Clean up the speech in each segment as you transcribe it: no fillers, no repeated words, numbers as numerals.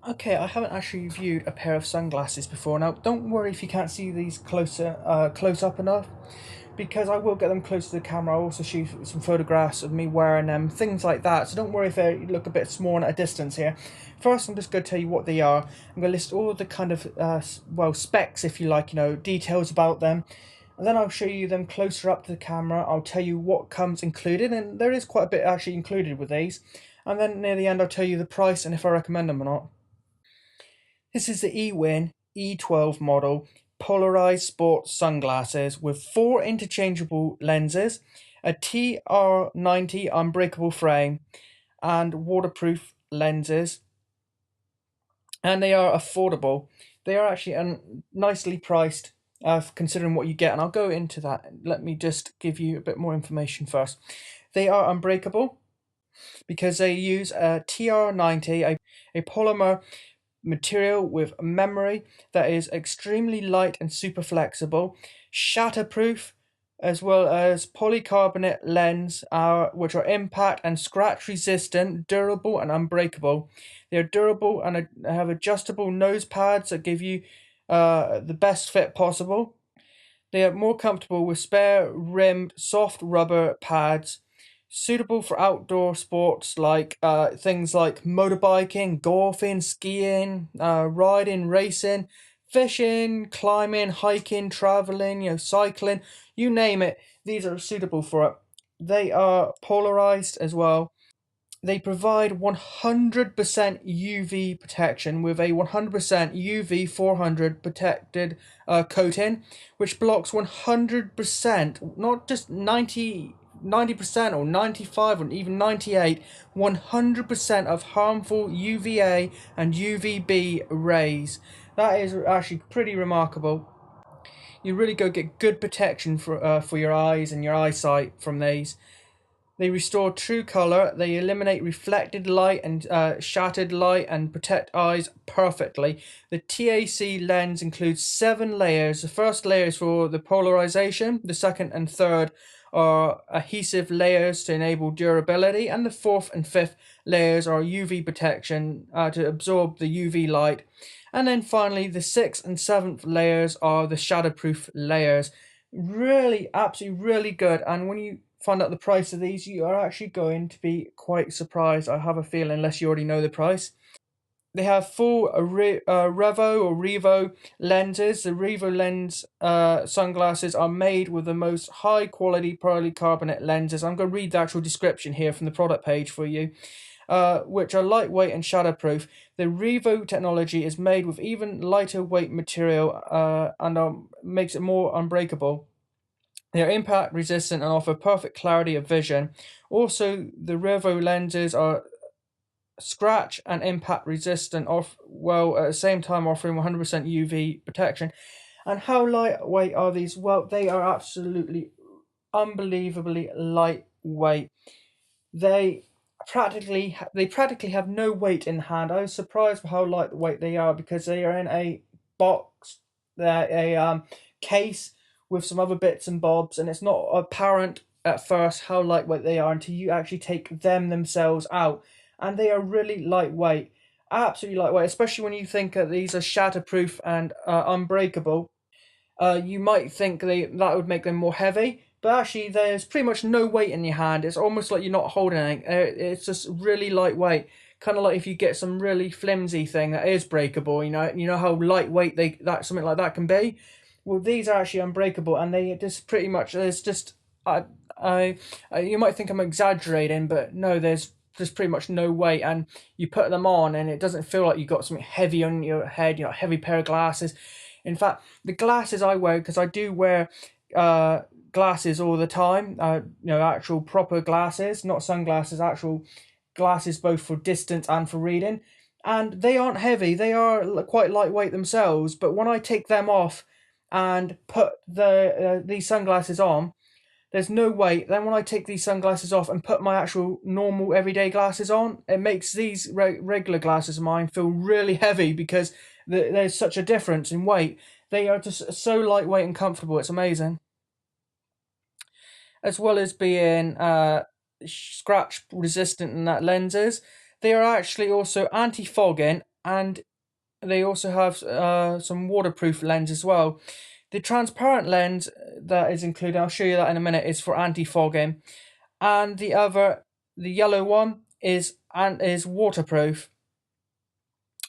Okay, I haven't actually viewed a pair of sunglasses before. Now, don't worry if you can't see these close up enough, because I will get them close to the camera. I'll also shoot some photographs of me wearing them, things like that. So don't worry if they look a bit small at a distance here. First, I'm just going to tell you what they are. I'm going to list all the kind of specs, if you like, details about them. And then I'll show you them closer up to the camera. I'll tell you what comes included, and there is quite a bit actually included with these. And then near the end, I'll tell you the price and if I recommend them or not. This is the Ewin E12 model polarized sports sunglasses with four interchangeable lenses, a TR90 unbreakable frame, and waterproof lenses. And they are affordable. They are actually nicely priced, considering what you get. And I'll go into that. Let me just give you a bit more information first. They are unbreakable because they use a TR90, a polymer material with memory that is extremely light and super flexible, shatterproof, as well as polycarbonate lens, which are impact and scratch resistant, durable and unbreakable. They are durable and have adjustable nose pads that give you the best fit possible. They are more comfortable with spare rimmed soft rubber pads, suitable for outdoor sports like things like motorbiking, golfing, skiing, riding, racing, fishing, climbing, hiking, traveling, cycling, you name it. These are suitable for it. They are polarized as well. They provide 100% UV protection with a 100% UV 400 protected coating, which blocks 100%, not just 90% or 95 or even 98, 100% of harmful UVA and UVB rays. That is actually pretty remarkable. You really go get good protection for your eyes and your eyesight from these. They restore true color, they eliminate reflected light and shattered light and protect eyes perfectly. The TAC lens includes 7 layers. The first layer is for the polarization, the second and third are adhesive layers to enable durability, and the fourth and fifth layers are UV protection to absorb the UV light. And then finally, the sixth and seventh layers are the shatterproof layers. Really, absolutely, really good. And when you find out the price of these, you are actually going to be quite surprised. I have a feeling, unless you already know the price. They have full Revo or Revo lenses. The Revo lens sunglasses are made with the most high quality polycarbonate lenses. I'm going to read the actual description here from the product page for you. Which are lightweight and shatterproof. The Revo technology is made with even lighter weight material and makes it more unbreakable. They are impact resistant and offer perfect clarity of vision. Also, the Revo lenses are scratch and impact resistant, while at the same time offering 100% UV protection. And how lightweight are these? Well, they are absolutely unbelievably lightweight. They practically have no weight in the hand. I was surprised by how lightweight they are because they are in a box, they're a case with some other bits and bobs, and it's not apparent at first how lightweight they are until you actually take them themselves out, and they are really lightweight, absolutely lightweight. Especially when you think that these are shatterproof and unbreakable, you might think that would make them more heavy, but actually there's pretty much no weight in your hand. It's almost like you're not holding anything. It's just really lightweight, kind of like if you get some really flimsy thing that is breakable. You know how lightweight that something like that can be. Well, these are actually unbreakable, and they just pretty much there's just you might think I'm exaggerating, but no, there's just pretty much no weight, and you put them on, and it doesn't feel like you got something heavy on your head. A heavy pair of glasses. In fact, the glasses I wear, because I do wear glasses all the time, actual proper glasses, not sunglasses, actual glasses both for distance and for reading. And they aren't heavy, they are quite lightweight themselves, but when I take them off and put these sunglasses on, there's no weight. Then when I take these sunglasses off and put my actual normal everyday glasses on, it makes these regular glasses of mine feel really heavy because there's such a difference in weight. They are just so lightweight and comfortable. It's amazing. As well as being scratch resistant in that lenses, they are actually also anti-fogging and they also have some waterproof lens as well. The transparent lens that is included, I'll show you that in a minute, is for anti-fogging, and the yellow one is waterproof,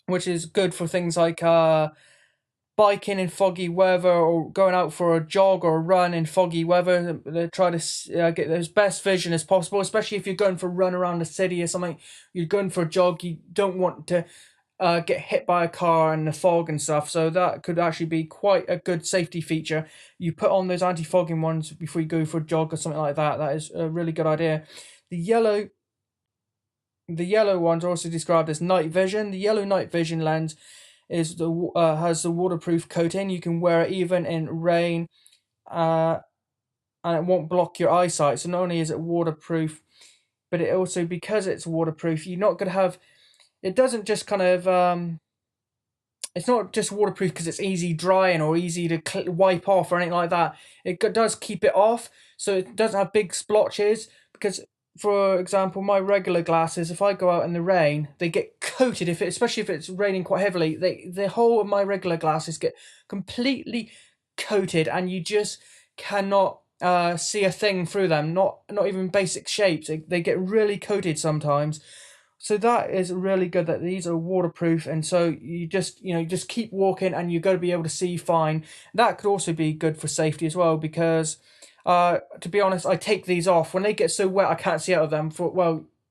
which is good for things like biking in foggy weather or going out for a jog or a run in foggy weather. They try to get as best vision as possible, especially if you're going for a run around the city or something. You're going for a jog, you don't want to get hit by a car and the fog and stuff. So that could actually be quite a good safety feature. You put on those anti-fogging ones before you go for a jog or something like that. That is a really good idea. The yellow the yellow ones are also described as night vision. The yellow night vision lens is has the waterproof coating. You can wear it even in rain, uh, and it won't block your eyesight. So not only is it waterproof, but it also, because it's waterproof, you're not gonna have. It doesn't just kind of it's not just waterproof because it's easy drying or easy to wipe off or anything like that. It does keep it off, so it doesn't have big splotches. Because, for example, my regular glasses, if I go out in the rain, they get coated. Especially if it's raining quite heavily, the whole of my regular glasses get completely coated, and you just cannot see a thing through them. Not even basic shapes. They get really coated sometimes. So that is really good that these are waterproof, and so you just keep walking and you're going to be able to see fine. That could also be good for safety as well, because to be honest, I take these off when they get so wet I can't see out of them.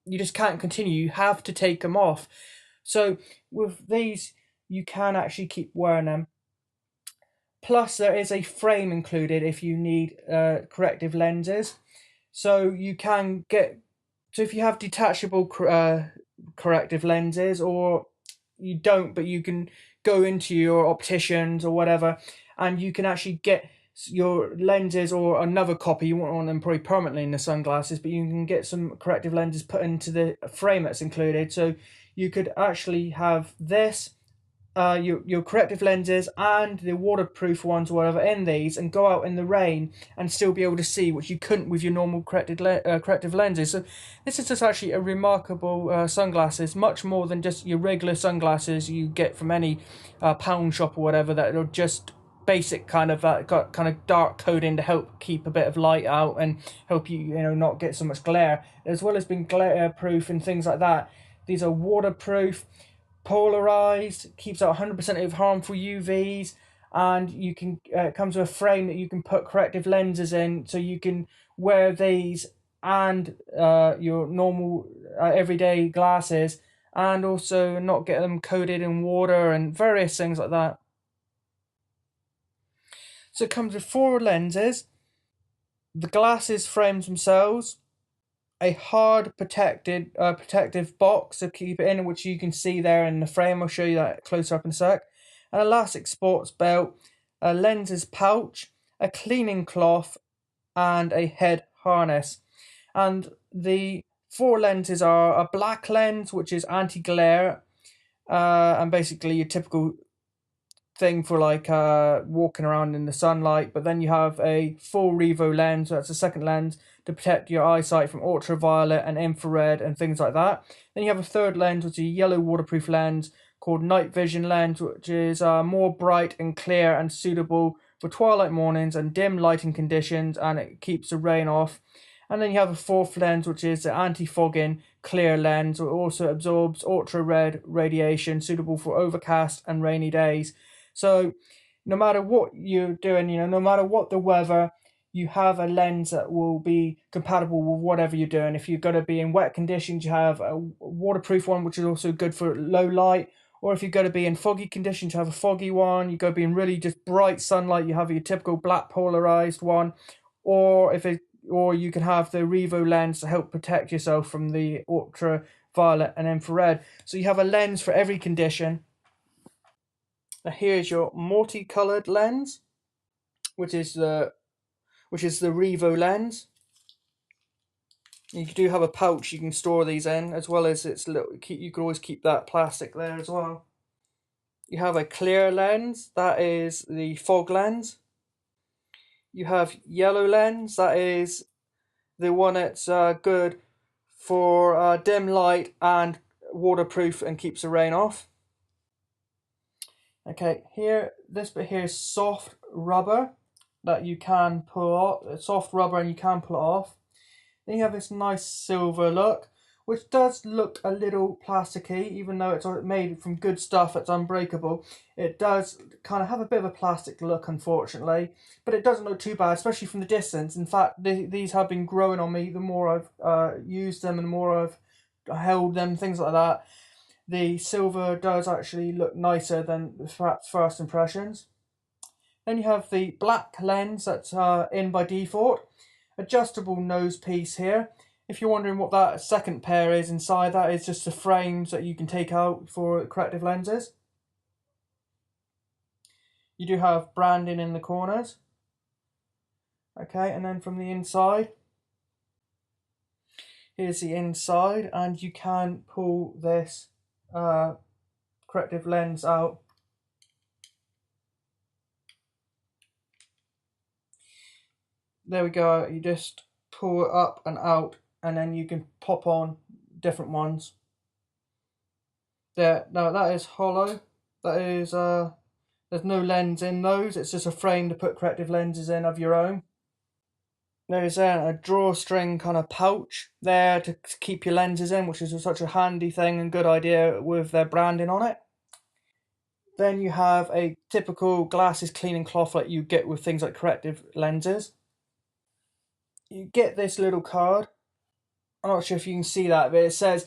You just can't continue. You have to take them off. So with these, you can actually keep wearing them. Plus, there is a frame included if you need corrective lenses. So you can get so if you have detachable corrective lenses, or you don't, but you can go into your opticians or whatever, and you can actually get your lenses or another copy. You won't want them probably permanently in the sunglasses, but you can get some corrective lenses put into the frame that's included. So you could actually have this, your corrective lenses and the waterproof ones or whatever in these, and go out in the rain and still be able to see, which you couldn't with your normal corrective lenses. So this is just actually a remarkable sunglasses, much more than just your regular sunglasses you get from any pound shop or whatever, that are just basic kind of got kind of dark coating to help keep a bit of light out and help you not get so much glare, as well as being glare proof and things like that. These are waterproof, polarized, keeps out 100% of harmful UVs, and you can it comes with a frame that you can put corrective lenses in, so you can wear these and your normal everyday glasses, and also not get them coated in water and various things like that. So it comes with four lenses, the glasses frames themselves, a hard protective box to keep it in, which you can see there in the frame. I'll show you that closer up in a sec. An elastic sports belt, a lenses pouch, a cleaning cloth, and a head harness. And the four lenses are a black lens, which is anti-glare, and basically your typical thing for like walking around in the sunlight. But then you have a full revo lens, so that's a second lens to protect your eyesight from ultraviolet and infrared and things like that. Then you have a third lens, which is a yellow waterproof lens called night vision lens, which is more bright and clear and suitable for twilight mornings and dim lighting conditions, and it keeps the rain off. And then you have a fourth lens, which is the anti-fogging clear lens, which also absorbs ultra-red radiation, suitable for overcast and rainy days. So no matter what you're doing, no matter what the weather, you have a lens that will be compatible with whatever you're doing. If you're going to be in wet conditions, you have a waterproof one, which is also good for low light. Or if you're going to be in foggy conditions, you have a foggy one. You're going to be in really just bright sunlight, you have your typical black polarized one. Or you can have the Revo lens to help protect yourself from the ultraviolet and infrared. So you have a lens for every condition. Now here's your multicolored lens, which is the Revo lens. You do have a pouch you can store these in, as well as it's little. You can always keep that plastic there as well. You have a clear lens, that is the fog lens. You have yellow lens, that is the one that's good for dim light and waterproof and keeps the rain off. Okay, here, this bit here is soft rubber that you can pull off. Soft rubber, and you can pull it off. Then you have this nice silver look, which does look a little plasticky, even though it's made from good stuff. It's unbreakable. It does kind of have a bit of a plastic look, unfortunately, but it doesn't look too bad, especially from the distance. In fact, these have been growing on me the more I've used them and the more I've held them, things like that. The silver does actually look nicer than perhaps first impressions. Then you have the black lens that's in by default. Adjustable nose piece here. If you're wondering what that second pair is inside, that is just the frames that you can take out for corrective lenses. You do have branding in the corners. Okay, and then from the inside, here's the inside, and you can pull this corrective lens out. There we go. You just pull it up and out, and then you can pop on different ones. There, now that is hollow. That is there's no lens in those. It's just a frame to put corrective lenses in of your own. There's a drawstring kind of pouch there to keep your lenses in, which is such a handy thing and good idea with their branding on it. Then you have a typical glasses cleaning cloth like you get with things like corrective lenses. You get this little card. I'm not sure if you can see that, but it says,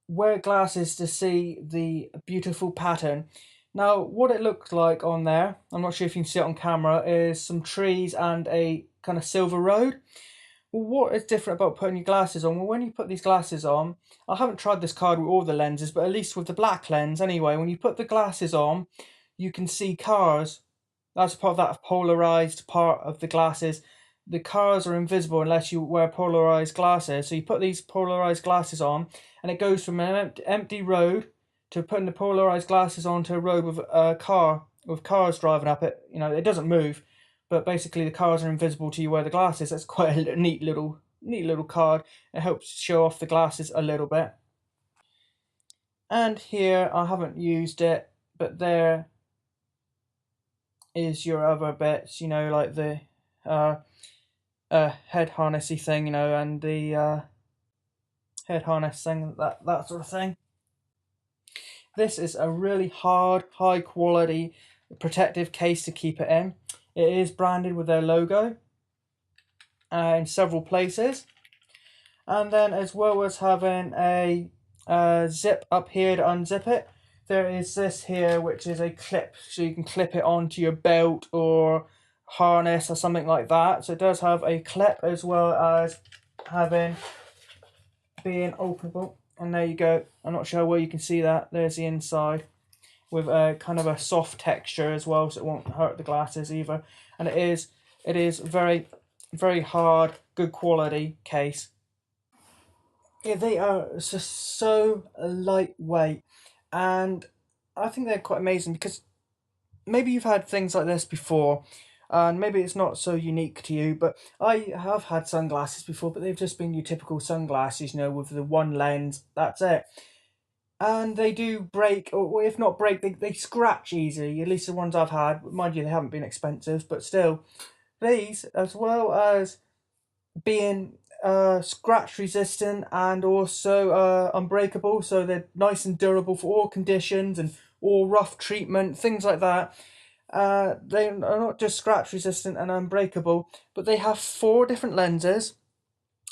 wear glasses to see the beautiful pattern. Now, what it looks like on there, I'm not sure if you can see it on camera, is some trees and a kind of silver road. Well, what is different about putting your glasses on? Well, when you put these glasses on, I haven't tried this card with all the lenses, but at least with the black lens anyway, when you put the glasses on, you can see cars. That's part of that polarized part of the glasses. The cars are invisible unless you wear polarized glasses. So you put these polarized glasses on, and it goes from an empty road to putting the polarized glasses onto a road with a car, with cars driving up it. You know, it doesn't move, but basically the cars are invisible to you wear the glasses. That's quite a neat little card. It helps show off the glasses a little bit. And here, I haven't used it, but there is your other bits, you know, like the head harnessy thing, you know, and the head harness thing, that sort of thing. This is a really hard, high quality protective case to keep it in. It is branded with their logo in several places. And then, as well as having a zip up here to unzip it, there is this here, which is a clip, so you can clip it onto your belt or harness or something like that. So it does have a clip, as well as being openable. And there you go. I'm not sure where you can see that. There's the inside with a kind of a soft texture as well, so it won't hurt the glasses either. And it is very, very hard, good quality case. Yeah, they are just so lightweight, and I think they're quite amazing because maybe you've had things like this before, and maybe it's not so unique to you, but I have had sunglasses before, but they've just been your typical sunglasses, you know, with the one lens, that's it. And they do break, or if not break, they scratch easily, at least the ones I've had. Mind you, they haven't been expensive, but still. These, as well as being scratch resistant and also unbreakable, so they're nice and durable for all conditions and all rough treatment, things like that. They are not just scratch resistant and unbreakable, but they have 4 different lenses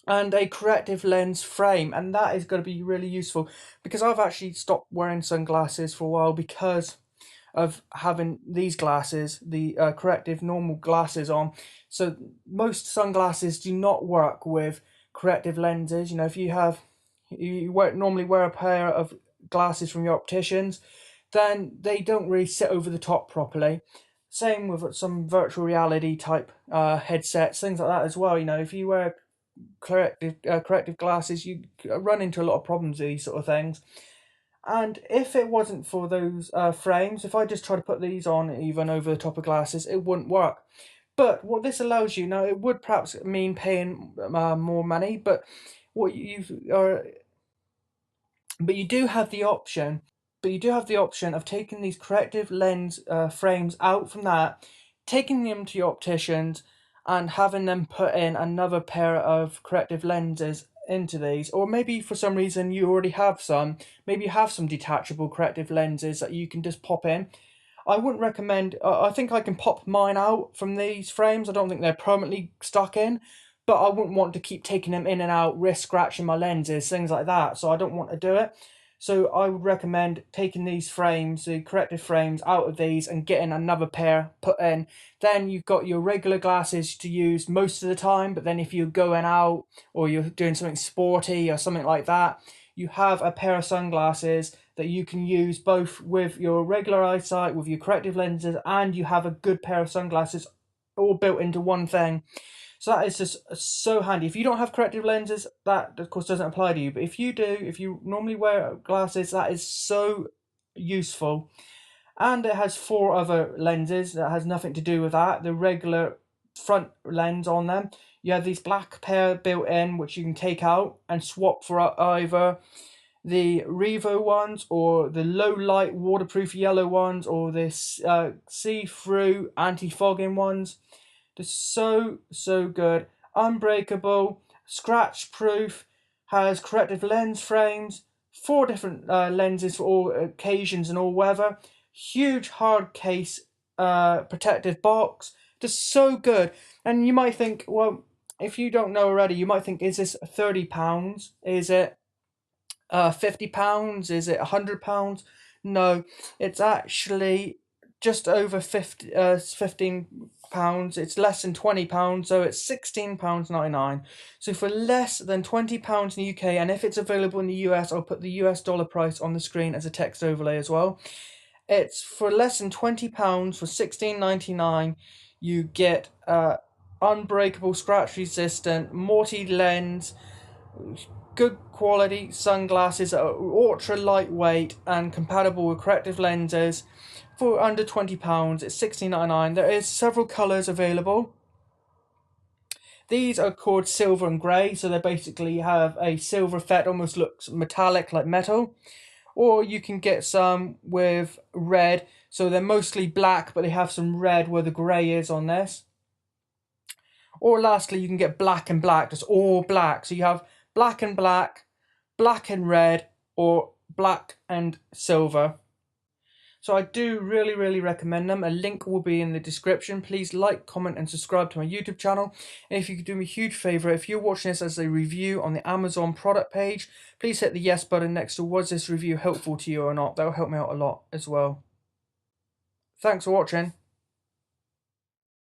and a corrective lens frame, and that is going to be really useful because I've actually stopped wearing sunglasses for a while because of having these glasses, the corrective normal glasses on. So most sunglasses do not work with corrective lenses. You know, if you normally wear a pair of glasses from your opticians, then they don't really sit over the top properly. Same with some virtual reality type headsets, things like that as well. You know, if you wear corrective glasses, you run into a lot of problems with these sort of things. And if it wasn't for those frames, if I just try to put these on even over the top of glasses, it wouldn't work. But what this allows you, now it would perhaps mean paying more money, but what you are, but you do have the option, but you do have the option of taking these corrective lens frames out from that, taking them to your opticians and having them put in another pair of corrective lenses into these. Or maybe for some reason you already have some, maybe you have some detachable corrective lenses that you can just pop in. I wouldn't recommend, I think I can pop mine out from these frames. I don't think they're permanently stuck in, but I wouldn't want to keep taking them in and out, risk scratching my lenses, things like that. So I don't want to do it. So I would recommend taking these frames, the corrective frames, out of these and getting another pair put in. Then you've got your regular glasses to use most of the time, but then if you're going out or you're doing something sporty or something like that, you have a pair of sunglasses that you can use both with your regular eyesight, with your corrective lenses, and you have a good pair of sunglasses all built into one thing. So that is just so handy. If you don't have corrective lenses, that of course doesn't apply to you. But if you do, if you normally wear glasses, that is so useful. And it has 4 other lenses that has nothing to do with that. The regular front lens on them. You have these black pair built in, which you can take out and swap for either the Revo ones or the low light waterproof yellow ones or this see-through anti-fogging ones. They're so good. Unbreakable, scratch proof, has corrective lens frames, 4 different lenses for all occasions and all weather. Huge hard case protective box. Just so good. And you might think, well, if you don't know already, you might think, is this £30? Is it £50? Is it £100? No, it's actually just over 15 pounds. It's less than £20, so it's £16.99. So for less than £20 in the UK, and if it's available in the US, I'll put the US dollar price on the screen as a text overlay as well. It's for less than £20 for £16.99. You get unbreakable, scratch resistant, multi-lens, good quality sunglasses that are ultra lightweight and compatible with corrective lenses for under £20. It's £16.99. There is several colours available. These are called silver and grey, so they basically have a silver effect, almost looks metallic like metal. Or you can get some with red, so they're mostly black, but they have some red where the grey is on this. Or lastly, you can get black and black, just all black. So you have black and black, black and red, or black and silver. So I do really recommend them. A link will be in the description. Please like, comment and subscribe to my YouTube channel. And if you could do me a huge favour, if you're watching this as a review on the Amazon product page, please hit the yes button next to was this review helpful to you or not. That will help me out a lot as well. Thanks for watching.